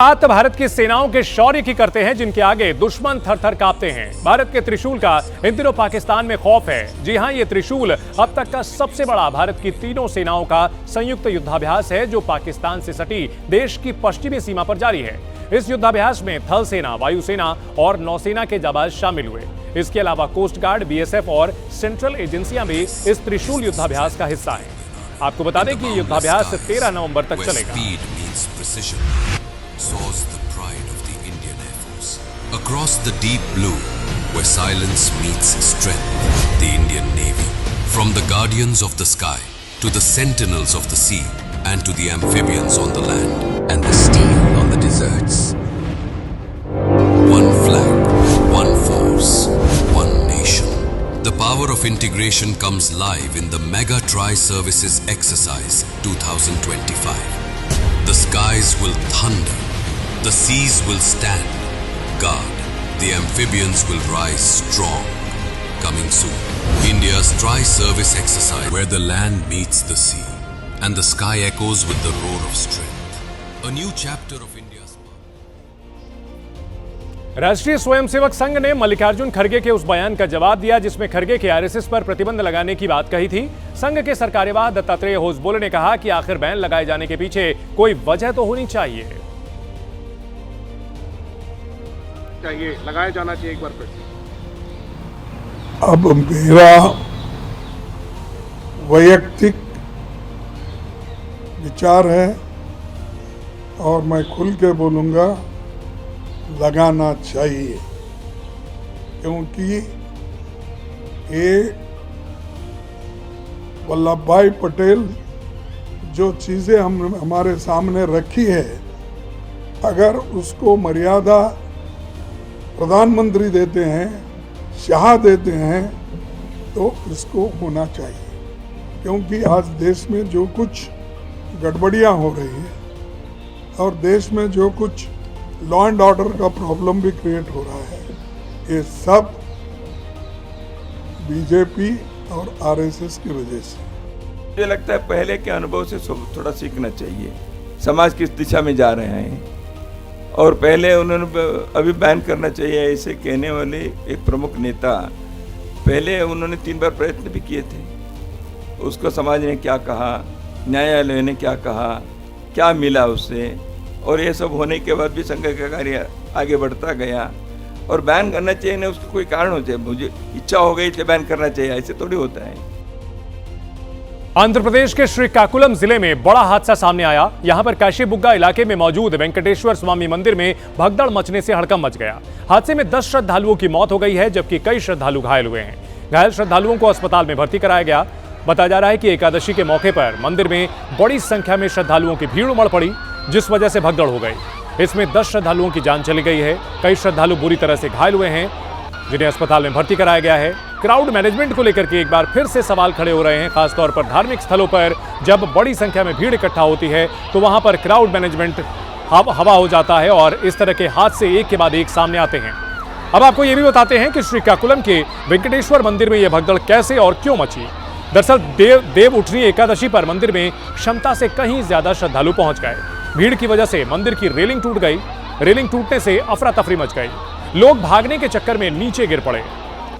बात भारत की सेनाओं के शौर्य की करते हैं, जिनके आगे दुश्मन थर-थर कांपते हैं। भारत के त्रिशूल का इन दिनों पाकिस्तान में खौफ है। जी हां, ये त्रिशूल अब तक का सबसे बड़ा भारत की तीनों सेनाओं का संयुक्त युद्धाभ्यास है, जो पाकिस्तान से सटी देश की पश्चिमी सीमा पर जारी है। इस युद्धाभ्यास में थल सेना, वायुसेना और नौसेना के जाबाज शामिल हुए। इसके अलावा कोस्ट गार्ड, बीएसएफ और सेंट्रल एजेंसियां भी इस त्रिशूल युद्धाभ्यास का हिस्सा है। आपको बता दें कि युद्धाभ्यास 13 नवंबर तक चलेगा। Soars the pride of the Indian Air Force. Across the deep blue, where silence meets strength, the Indian Navy. From the guardians of the sky, to the sentinels of the sea, and to the amphibians on the land, and the steel on the deserts. One flag, one force, one nation. The power of integration comes live in the Mega Tri-Services Exercise 2025. The skies will thunder. The seas will stand guard. The amphibians will rise strong. Coming soon, India's Tri-Service Exercise, where the land meets the sea and the sky echoes with the roar of strength. A new chapter of India's power. राष्ट्रीय स्वयंसेवक संघ ने मल्लिकार्जुन खड़गे के उस बयान का जवाब दिया, जिसमें खड़गे के आरएसएस पर प्रतिबंध लगाने की बात कही थी। संघ के सरकार्यवाह दत्तात्रेय होसबोले ने कहा कि आखिर बैन लगाए जाने के पीछे कोई वजह तो होनी चाहिए। लगाया जाना चाहिए एक बार फिर। अब मेरा वैयक्तिक विचार है और मैं खुल के बोलूँगा, लगाना चाहिए, क्योंकि ये वल्लभ भाई पटेल जो चीज़ें हमारे सामने रखी है, अगर उसको मर्यादा प्रधानमंत्री देते हैं, शाह देते हैं, तो इसको होना चाहिए। क्योंकि आज देश में जो कुछ गड़बड़ियां हो रही है और देश में जो कुछ लॉ एंड ऑर्डर का प्रॉब्लम भी क्रिएट हो रहा है, ये सब बीजेपी और आरएसएस की वजह से। मुझे लगता है पहले के अनुभव से थोड़ा सीखना चाहिए। समाज किस दिशा में जा रहे हैं, और पहले उन्होंने अभी बैन करना चाहिए ऐसे कहने वाले एक प्रमुख नेता, पहले उन्होंने 3 बार प्रयत्न भी किए थे। उसको समाज ने क्या कहा, न्यायालय ने क्या कहा, क्या मिला उससे, और ये सब होने के बाद भी संघ का कार्य आगे बढ़ता गया। और बैन करना चाहिए ना, उसका कोई कारण हो चाहिए, मुझे इच्छा हो गई तो बैन करना चाहिए, ऐसे थोड़ी होता है। आंध्र प्रदेश के श्रीकाकुलम जिले में बड़ा हादसा सामने आया। यहां पर काशीबुग्गा इलाके में मौजूद वेंकटेश्वर स्वामी मंदिर में भगदड़ मचने से हड़कंप मच गया। हादसे में 10 श्रद्धालुओं की मौत हो गई है, जबकि कई श्रद्धालु घायल हुए हैं। घायल श्रद्धालुओं को अस्पताल में भर्ती कराया गया। बताया जा रहा है कि एकादशी के मौके पर मंदिर में बड़ी संख्या में श्रद्धालुओं की भीड़ उमड़ पड़ी, जिस वजह से भगदड़ हो गई। इसमें 10 श्रद्धालुओं की जान चली गई है। कई श्रद्धालु बुरी तरह से घायल हुए हैं, जिन्हें अस्पताल में भर्ती कराया गया है। क्राउड मैनेजमेंट को लेकर के एक बार फिर से सवाल खड़े हो रहे हैं। खासतौर पर धार्मिक स्थलों पर जब बड़ी संख्या में भीड़ इकट्ठा होती है, तो वहां पर क्राउड मैनेजमेंट हवा हो जाता है और इस तरह के हादसे एक के बाद एक सामने आते हैं। अब आपको यह भी बताते हैं कि श्रीकाकुलम के वेंकटेश्वर मंदिर में यह भगदड़ कैसे और क्यों मची। दरअसल देव उठनी एकादशी पर मंदिर में क्षमता से कहीं ज्यादा श्रद्धालु पहुंच गए। भीड़ की वजह से मंदिर की रेलिंग टूट गई। रेलिंग टूटने से अफरा तफरी मच गई। लोग भागने के चक्कर में नीचे गिर पड़े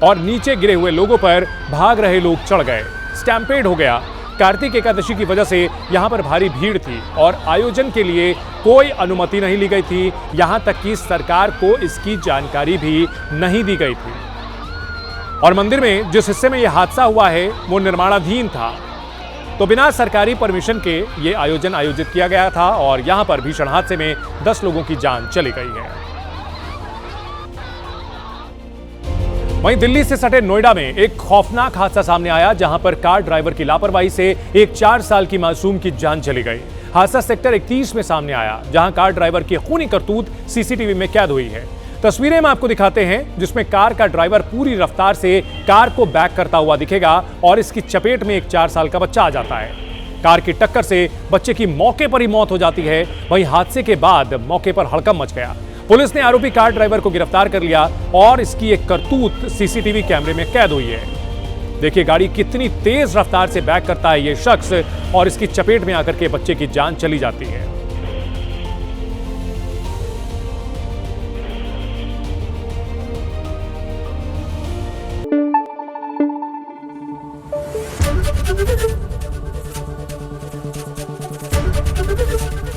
और नीचे गिरे हुए लोगों पर भाग रहे लोग चढ़ गए। स्टैम्पेड हो गया। कार्तिक एकादशी की वजह से यहां पर भारी भीड़ थी और आयोजन के लिए कोई अनुमति नहीं ली गई थी। यहां तक कि सरकार को इसकी जानकारी भी नहीं दी गई थी। और मंदिर में जिस हिस्से में यह हादसा हुआ है, वो निर्माणाधीन था, तो बिना सरकारी परमिशन के ये आयोजन आयोजित किया गया था और यहां पर भीषण हादसे में 10 लोगों की जान चली गई है। वहीं दिल्ली से सटे नोएडा में एक खौफनाक हादसा सामने आया, जहां पर कार ड्राइवर की लापरवाही से एक 4 साल की मासूम की जान चली गई। हादसा सेक्टर 31 में सामने आया, जहां कार ड्राइवर की खूनी करतूत सीसीटीवी में कैद हुई है। तस्वीरें में आपको दिखाते हैं, जिसमें कार का ड्राइवर पूरी रफ्तार से कार को बैक करता हुआ दिखेगा और इसकी चपेट में एक 4 साल का बच्चा आ जाता है। कार की टक्कर से बच्चे की मौके पर ही मौत हो जाती है। वहीं हादसे के बाद मौके पर हड़कंप मच गया। पुलिस ने आरोपी कार ड्राइवर को गिरफ्तार कर लिया और इसकी एक करतूत सीसीटीवी कैमरे में कैद हुई है। देखिए गाड़ी कितनी तेज रफ्तार से बैक करता है ये शख्स और इसकी चपेट में आकर के बच्चे की जान चली जाती है।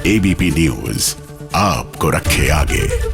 एबीपी न्यूज आपको रखे आगे।